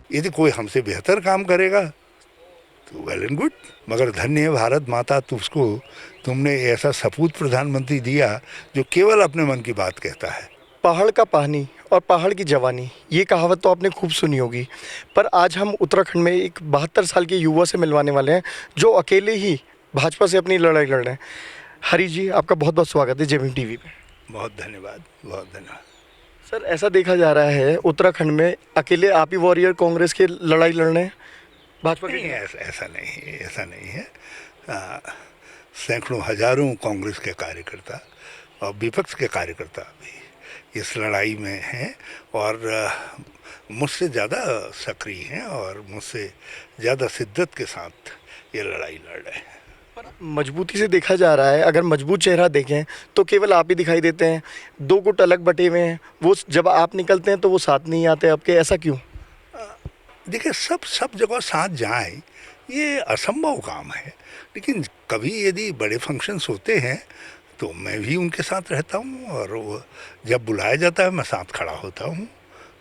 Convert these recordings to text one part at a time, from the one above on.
यदि कोई हमसे बेहतर काम करेगा तो वेल एंड गुड, मगर धन्य है भारत माता, तुमने ऐसा सपूत प्रधानमंत्री दिया जो केवल अपने मन की बात कहता है। पहाड़ का पानी और पहाड़ की जवानी, ये कहावत तो आपने खूब सुनी होगी। पर आज हम उत्तराखंड में एक 72 साल के युवा से मिलवाने वाले हैं जो अकेले ही भाजपा से अपनी लड़ाई लड़ रहे हैं। हरी जी, आपका बहुत बहुत स्वागत है जेबीएम टीवी पे। बहुत धन्यवाद, बहुत धन्यवाद। सर, ऐसा देखा जा रहा है उत्तराखंड में अकेले आप ही वॉरियर कांग्रेस की लड़ाई लड़ रहे हैं भाजपा के नहीं, खिलाफ। ऐसा नहीं है। आ, सैकड़ों हजारों कांग्रेस के कार्यकर्ता और विपक्ष के कार्यकर्ता भी इस लड़ाई में हैं, और मुझसे ज़्यादा सक्रिय हैं और मुझसे ज़्यादा शिद्दत के साथ ये लड़ाई लड़ रहे हैं। पर मजबूती से देखा जा रहा है, अगर मजबूत चेहरा देखें तो केवल आप ही दिखाई देते हैं। दो गुट अलग बटे हुए हैं, वो जब आप निकलते हैं तो वो साथ नहीं आते आपके, ऐसा क्यों? देखिए, सब जगह साथ जाएं ये असंभव काम है, लेकिन कभी यदि बड़े फंक्शंस होते हैं तो मैं भी उनके साथ रहता हूँ, और वो जब बुलाया जाता है मैं साथ खड़ा होता हूँ।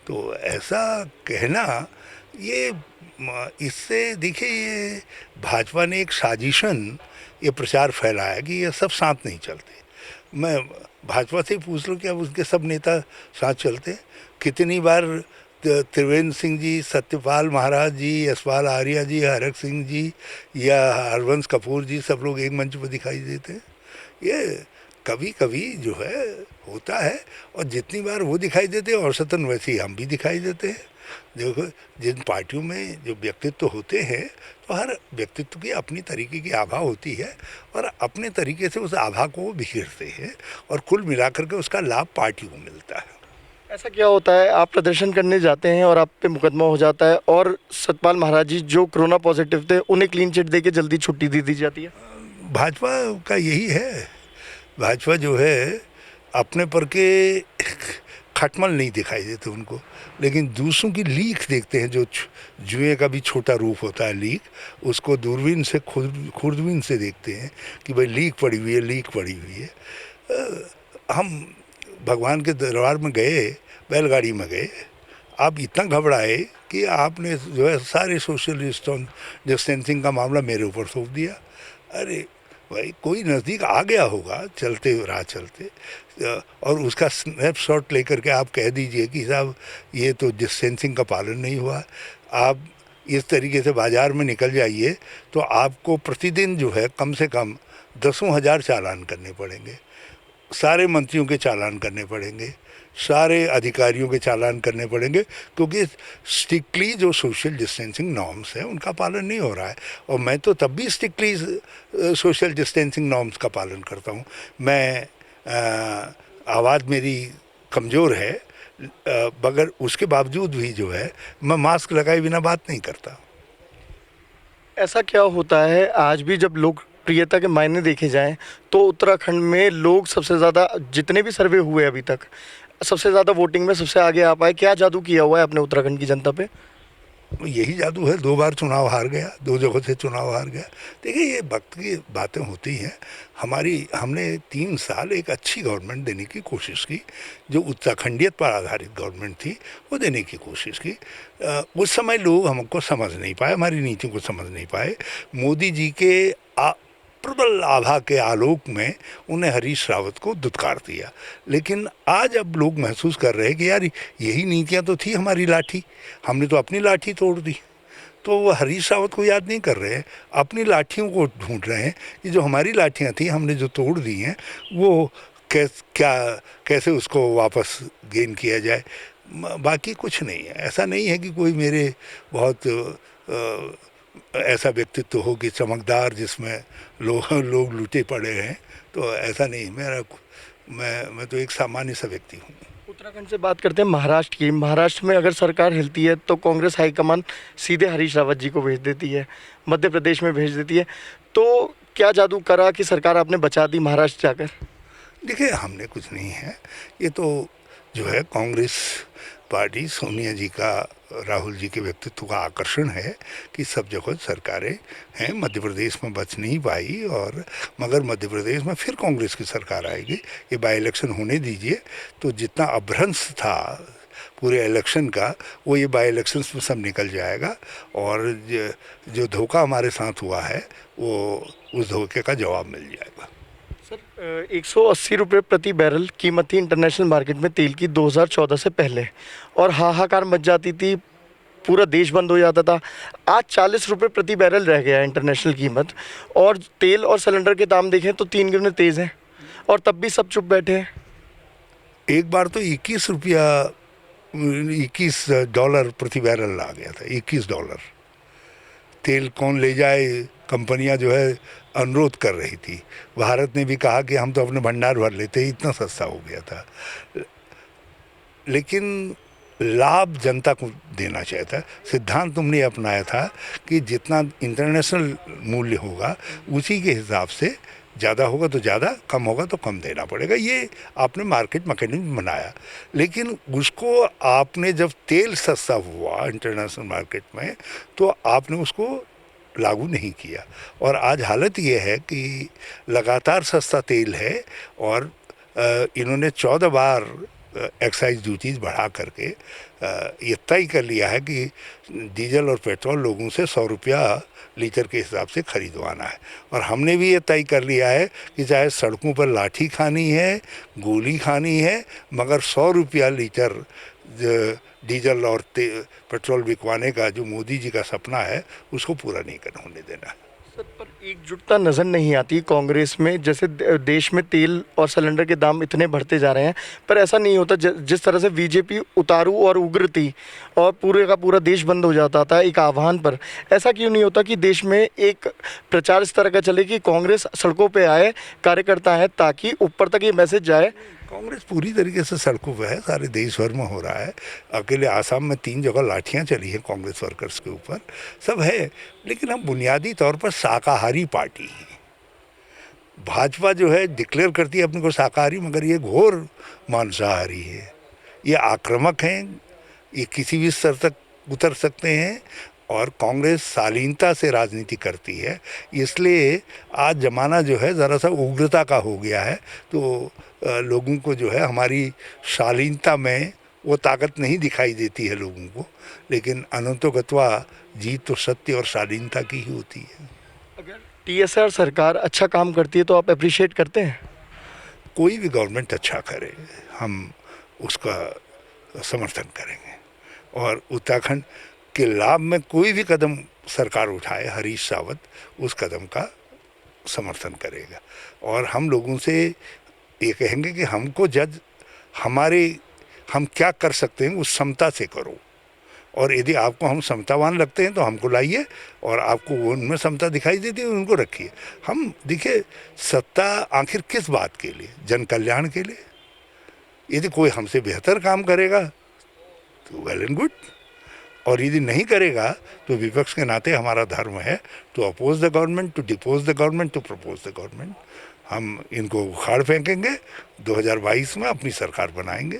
तो ऐसा कहना, ये इससे देखिए, ये भाजपा ने एक साजिशन ये प्रचार फैलाया कि ये सब साथ नहीं चलते। मैं भाजपा से ही पूछ लूँ कि अब उनके सब नेता साथ चलते हैं? कितनी बार त्रिवेंद्र सिंह जी, सत्यपाल महाराज जी, यशपाल आर्या जी, हरक सिंह जी या हरवंश कपूर जी, सब लोग एक मंच पर दिखाई देते हैं। ये कभी कभी जो है होता है, और जितनी बार वो दिखाई देते हैं औसतन वैसे ही हम भी दिखाई देते हैं। देखो, जिन पार्टियों में जो व्यक्तित्व होते हैं, तो हर व्यक्तित्व की अपनी तरीके की आभा होती है, और अपने तरीके से उस आभा को वो बिखेरते हैं, और कुल मिलाकर के उसका लाभ पार्टी को मिलता है। ऐसा क्या होता है, आप प्रदर्शन करने जाते हैं और आप पे मुकदमा हो जाता है और सतपाल महाराज जी जो कोरोना पॉजिटिव थे उन्हें क्लीन चिट देके जल्दी छुट्टी दे दी जाती है? भाजपा का यही है। भाजपा जो है अपने पर के खटमल नहीं दिखाई देते उनको, लेकिन दूसरों की लीक देखते हैं, जो जुए का भी छोटा रूप होता है लीक, उसको दूरबीन से खुर्दबीन से देखते हैं कि भाई लीक पड़ी हुई है, लीक पड़ी हुई है। हम भगवान के दरबार में गए, बैलगाड़ी में गए, आप इतना घबराए कि आपने जो है सारे सोशल डिस्टेंसिंग का मामला मेरे ऊपर थोप दिया। अरे भाई, कोई नज़दीक आ गया होगा चलते राह चलते, और उसका स्नैपशॉट लेकर के आप कह दीजिए कि साहब ये तो डिस्टेंसिंग का पालन नहीं हुआ। आप इस तरीके से बाज़ार में निकल जाइए तो आपको प्रतिदिन जो है कम से कम दसों हज़ार चालान करने पड़ेंगे, सारे मंत्रियों के चालान करने पड़ेंगे, सारे अधिकारियों के चालान करने पड़ेंगे, क्योंकि स्ट्रिक्टली जो सोशल डिस्टेंसिंग नॉर्म्स है उनका पालन नहीं हो रहा है। और मैं तो तब भी स्ट्रिक्टली सोशल डिस्टेंसिंग नॉर्म्स का पालन करता हूँ। मैं आवाज़ मेरी कमज़ोर है, मगर उसके बावजूद भी जो है मैं मास्क लगाए बिना बात नहीं करता। ऐसा क्या होता है आज भी, जब लोकप्रियता के मायने देखे जाएं तो उत्तराखंड में लोग सबसे ज़्यादा, जितने भी सर्वे हुए अभी तक, सबसे ज़्यादा वोटिंग में सबसे आगे आ पाए? क्या जादू किया हुआ है अपने उत्तराखंड की जनता पे? यही जादू है, 2 बार चुनाव हार गया, 2 जगहों से चुनाव हार गया। देखिए, ये वक्त की बातें होती हैं। हमने 3 साल एक अच्छी गवर्नमेंट देने की कोशिश की, जो उत्तराखंडियत पर आधारित गवर्नमेंट थी, वो देने की कोशिश की। उस समय लोग हमको समझ नहीं पाए, हमारी नीतियों को समझ नहीं पाए। मोदी जी के प्रबल आभा के आलोक में उन्हें हरीश रावत को दुत्कार दिया। लेकिन आज अब लोग महसूस कर रहे हैं कि यार, यही नीतियां तो थी हमारी लाठी, हमने तो अपनी लाठी तोड़ दी। तो वो हरीश रावत को याद नहीं कर रहे हैं, अपनी लाठियों को ढूंढ रहे हैं कि जो हमारी लाठियां थी, हमने जो तोड़ दी हैं, वो कैसे उसको वापस गेन किया जाए। बाकी कुछ नहीं है। ऐसा नहीं है कि कोई मेरे बहुत ऐसा व्यक्तित्व हो कि चमकदार, जिसमें लोग लुटे पड़े हैं, तो ऐसा नहीं। मैं तो एक सामान्य सा व्यक्ति हूँ। उत्तराखंड से बात करते हैं महाराष्ट्र की। महाराष्ट्र में अगर सरकार हिलती है तो कांग्रेस हाईकमान सीधे हरीश रावत जी को भेज देती है, मध्य प्रदेश में भेज देती है। तो क्या जादू करा कि सरकार आपने बचा दी महाराष्ट्र जाकर? देखिए, हमने कुछ नहीं है, ये तो जो है कांग्रेस पार्टी, सोनिया जी का, राहुल जी के व्यक्तित्व का आकर्षण है कि सब जगह सरकारें हैं। मध्य प्रदेश में बच नहीं पाई, और मगर मध्य प्रदेश में फिर कांग्रेस की सरकार आएगी। ये बाई इलेक्शन होने दीजिए, तो जितना अभ्रंश था पूरे इलेक्शन का, वो ये बाई इलेक्शंस में सब निकल जाएगा और जो धोखा हमारे साथ हुआ है वो उस धोखे का जवाब मिल जाएगा। सर 180 रुपये प्रति बैरल कीमत थी इंटरनेशनल मार्केट में तेल की 2014 से पहले, और हाहाकार मच जाती थी, पूरा देश बंद हो जाता था। आज 40 रुपये प्रति बैरल रह गया है इंटरनेशनल कीमत, और तेल और सिलेंडर के दाम देखें तो 3 गुने तेज़ हैं, और तब भी सब चुप बैठे हैं। एक बार तो 21 डॉलर प्रति बैरल आ गया था, $21। तेल कौन ले जाए, कंपनियां जो है अनुरोध कर रही थी। भारत ने भी कहा कि हम तो अपने भंडार भर लेते हैं, इतना सस्ता हो गया था। लेकिन लाभ जनता को देना चाहिए था। सिद्धांत तुमने अपनाया था कि जितना इंटरनेशनल मूल्य होगा उसी के हिसाब से, ज़्यादा होगा तो ज़्यादा, कम होगा तो कम देना पड़ेगा। ये आपने मार्केट मैकेनिज्म बनाया, लेकिन उसको आपने जब तेल सस्ता हुआ इंटरनेशनल मार्केट में तो आपने उसको लागू नहीं किया, और आज हालत ये है कि लगातार सस्ता तेल है और इन्होंने 14 बार एक्साइज ड्यूटीज़ बढ़ा करके ये तय कर लिया है कि डीजल और पेट्रोल लोगों से 100 रुपया लीटर के हिसाब से खरीदवाना है। और हमने भी ये तय कर लिया है कि चाहे सड़कों पर लाठी खानी है, गोली खानी है, मगर 100 रुपया लीटर डीजल और पेट्रोल बिकवाने का जो मोदी जी का सपना है उसको पूरा नहीं करने होने देना है। सर पर एकजुटता नज़र नहीं आती कांग्रेस में। जैसे देश में तेल और सिलेंडर के दाम इतने बढ़ते जा रहे हैं, पर ऐसा नहीं होता। जिस तरह से बीजेपी उतारू और उग्र थी और पूरे का पूरा देश बंद हो जाता था एक आह्वान पर, ऐसा क्यों नहीं होता कि देश में एक प्रचार इस तरह का चले कि कांग्रेस सड़कों पे आए, कार्यकर्ता है, ताकि ऊपर तक ये मैसेज जाए। कांग्रेस पूरी तरीके से सड़कों पर है, सारे देश भर में हो रहा है। अकेले आसाम में 3 जगह लाठियां चली हैं कांग्रेस वर्कर्स के ऊपर, सब है। लेकिन हम बुनियादी तौर पर शाकाहारी पार्टी हैं। भाजपा जो है डिक्लेयर करती है अपने को शाकाहारी, मगर ये घोर मांसाहारी है, ये आक्रामक हैं, ये किसी भी स्तर तक उतर सकते हैं। और कांग्रेस शालीनता से राजनीति करती है, इसलिए आज ज़माना जो है ज़रा सा उग्रता का हो गया है। तो लोगों को जो है हमारी शालीनता में वो ताकत नहीं दिखाई देती है लोगों को, लेकिन अनंतोगत्वा जीत तो सत्य और शालीनता की ही होती है। अगर टीएसआर सरकार अच्छा काम करती है तो आप अप्रिशिएट करते हैं? कोई भी गवर्नमेंट अच्छा करे हम उसका समर्थन करेंगे, और उत्तराखंड के लाभ में कोई भी कदम सरकार उठाए, हरीश रावत उस कदम का समर्थन करेगा। और हम लोगों से ये कहेंगे कि हमको जज हम क्या कर सकते हैं उस क्षमता से करो, और यदि आपको हम क्षमतावान लगते हैं तो हमको लाइए, और आपको उनमें क्षमता दिखाई देती है उनको रखिए। हम देखिए, सत्ता आखिर किस बात के लिए? जन कल्याण के लिए। यदि कोई हमसे बेहतर काम करेगा तो वेल एंड गुड, और यदि नहीं करेगा तो विपक्ष के नाते हमारा धर्म है to oppose the government, to depose the government, to propose the government. हम इनको उखाड़ फेंकेंगे, 2022 में अपनी सरकार बनाएंगे।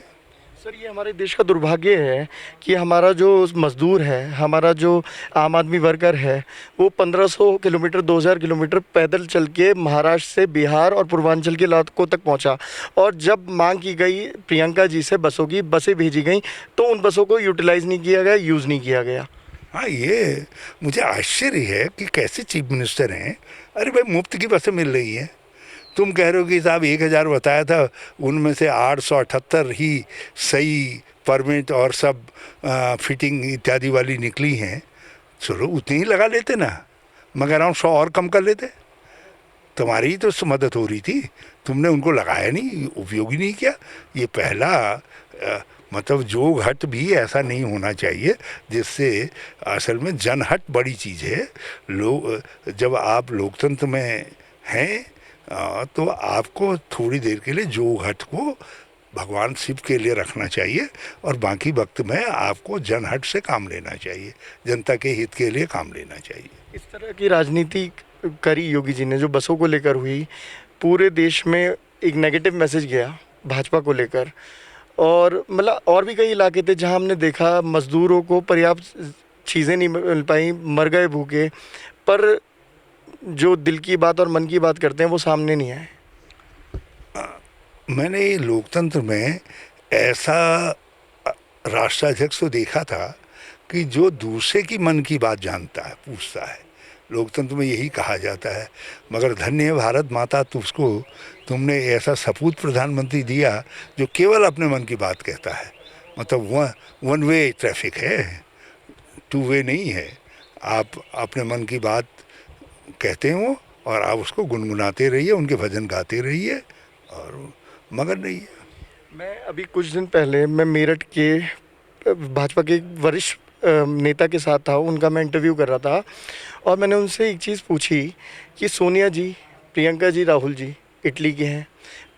सर ये हमारे देश का दुर्भाग्य है कि हमारा जो मज़दूर है, हमारा जो आम आदमी वर्कर है, वो 1500 किलोमीटर 2000 किलोमीटर पैदल चल के महाराष्ट्र से बिहार और पूर्वांचल के इलाकों तक पहुंचा, और जब मांग की गई प्रियंका जी से बसों की, बसें भेजी गई तो उन बसों को यूटिलाइज़ नहीं किया गया, यूज़ नहीं किया गया। हाँ, ये मुझे आश्चर्य है कि कैसे चीफ मिनिस्टर हैं। अरे भाई, मुफ्त की बसें मिल रही हैं, तुम कह रहे हो कि साहब 1000 बताया था, उनमें से 878 ही सही परमिट और सब फिटिंग इत्यादि वाली निकली हैं। चलो उतनी ही लगा लेते ना, मगर हम 100 और कम कर लेते। तुम्हारी ही तो मदद हो रही थी, तुमने उनको लगाया नहीं, उपयोग ही नहीं किया। ये पहला मतलब जोग हट भी ऐसा नहीं होना चाहिए, जिससे असल में जनहट बड़ी चीज़ है। लोग जब आप लोकतंत्र में हैं तो आपको थोड़ी देर के लिए जोग हट को भगवान शिव के लिए रखना चाहिए, और बाकी वक्त में आपको जनहट से काम लेना चाहिए, जनता के हित के लिए काम लेना चाहिए। इस तरह की राजनीति करी योगी जी ने जो बसों को लेकर हुई, पूरे देश में एक नेगेटिव मैसेज गया भाजपा को लेकर, और मतलब और भी कई इलाके थे जहां हमने देखा मज़दूरों को पर्याप्त चीज़ें नहीं मिल पाई, मर गए भूखे, पर जो दिल की बात और मन की बात करते हैं वो सामने नहीं आए। मैंने लोकतंत्र में ऐसा राष्ट्राध्यक्ष तो देखा था कि जो दूसरे की मन की बात जानता है, पूछता है, लोकतंत्र में यही कहा जाता है। मगर धन्य है भारत माता, तुमने ऐसा सपूत प्रधानमंत्री दिया जो केवल अपने मन की बात कहता है। मतलब वन वे ट्रैफिक है, टू वे नहीं है। आप अपने मन की बात कहते हो और आप उसको गुनगुनाते रहिए, उनके भजन गाते रहिए, और मगर नहीं है। मैं अभी कुछ दिन पहले मैं मेरठ के भाजपा के एक वरिष्ठ नेता के साथ था, उनका मैं इंटरव्यू कर रहा था और मैंने उनसे एक चीज़ पूछी कि सोनिया जी, प्रियंका जी, राहुल जी इटली के हैं,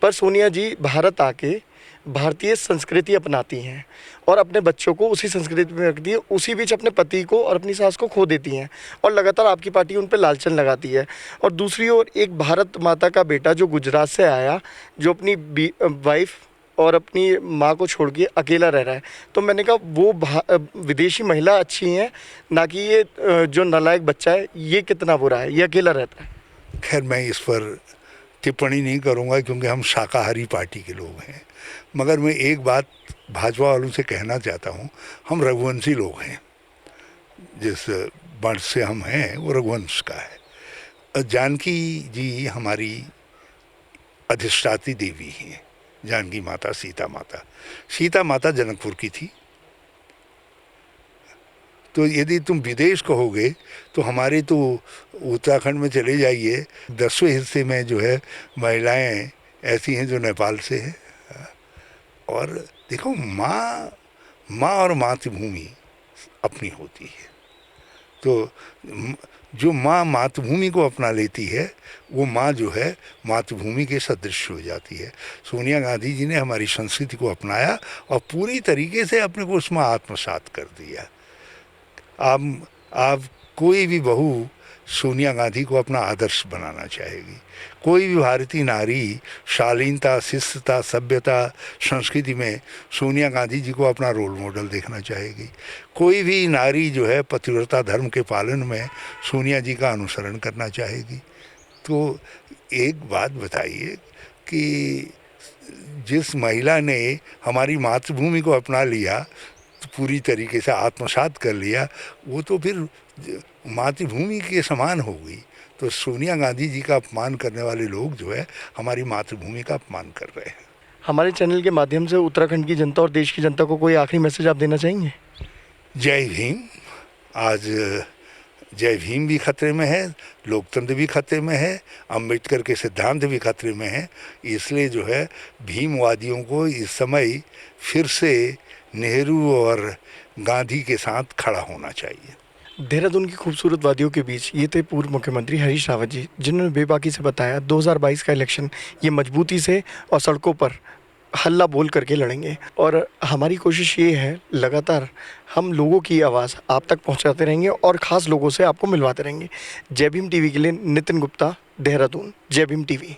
पर सोनिया जी भारत आके भारतीय संस्कृति अपनाती हैं और अपने बच्चों को उसी संस्कृति में रखती है, उसी बीच अपने पति को और अपनी सास को खो देती हैं और लगातार आपकी पार्टी उन पर लालचन लगाती है। और दूसरी ओर एक भारत माता का बेटा जो गुजरात से आया, जो अपनी वाइफ और अपनी माँ को छोड़ के अकेला रह रहा है, तो मैंने कहा वो विदेशी महिला अच्छी हैं, ना कि ये जो नालायक बच्चा है ये कितना बुरा है, ये अकेला रहता है। खैर मैं इस पर टिप्पणी नहीं करूंगा क्योंकि हम शाकाहारी पार्टी के लोग हैं। मगर मैं एक बात भाजपा वालों से कहना चाहता हूं, हम रघुवंशी लोग हैं, जिस वंश से हम हैं वो रघुवंश का है। जानकी जी हमारी अधिष्ठात्री देवी हैं, जानकी माता, सीता माता। सीता माता जनकपुर की थी। तो यदि तुम विदेश कहोगे तो हमारे तो उत्तराखंड में चले जाइए, 10वें हिस्से में जो है महिलाएं ऐसी हैं जो नेपाल से हैं। और देखो, माँ और मातृभूमि अपनी होती है। तो जो माँ मातृभूमि को अपना लेती है वो माँ जो है मातृभूमि के सदृश हो जाती है। सोनिया गांधी जी ने हमारी संस्कृति को अपनाया और पूरी तरीके से अपने को उसमें आत्मसात कर दिया। आप कोई भी बहू सोनिया गांधी को अपना आदर्श बनाना चाहेगी। कोई भी भारतीय नारी शालीनता, शिष्टता, सभ्यता, संस्कृति में सोनिया गांधी जी को अपना रोल मॉडल देखना चाहेगी। कोई भी नारी जो है पतिव्रता धर्म के पालन में सोनिया जी का अनुसरण करना चाहेगी। तो एक बात बताइए कि जिस महिला ने हमारी मातृभूमि को अपना लिया, तो पूरी तरीके से आत्मसात कर लिया, वो तो फिर मातृभूमि के समान हो गई। तो सोनिया गांधी जी का अपमान करने वाले लोग जो है हमारी मातृभूमि का अपमान कर रहे हैं। हमारे चैनल के माध्यम से उत्तराखंड की जनता और देश की जनता को कोई आखिरी मैसेज आप देना चाहेंगे? जय भीम। आज जय भीम भी खतरे में है, लोकतंत्र भी खतरे में है, अम्बेडकर के सिद्धांत भी खतरे में है। इसलिए जो है भीमवादियों को इस समय फिर से नेहरू और गांधी के साथ खड़ा होना चाहिए। देहरादून की खूबसूरत वादियों के बीच ये थे पूर्व मुख्यमंत्री हरीश रावत जी, जिन्होंने बेबाकी से बताया 2022 का इलेक्शन ये मजबूती से और सड़कों पर हल्ला बोल करके लड़ेंगे। और हमारी कोशिश ये है लगातार हम लोगों की आवाज़ आप तक पहुंचाते रहेंगे और ख़ास लोगों से आपको मिलवाते रहेंगे। जय भीम टीवी के लिए नितिन गुप्ता, देहरादून। जय भीम टीवी।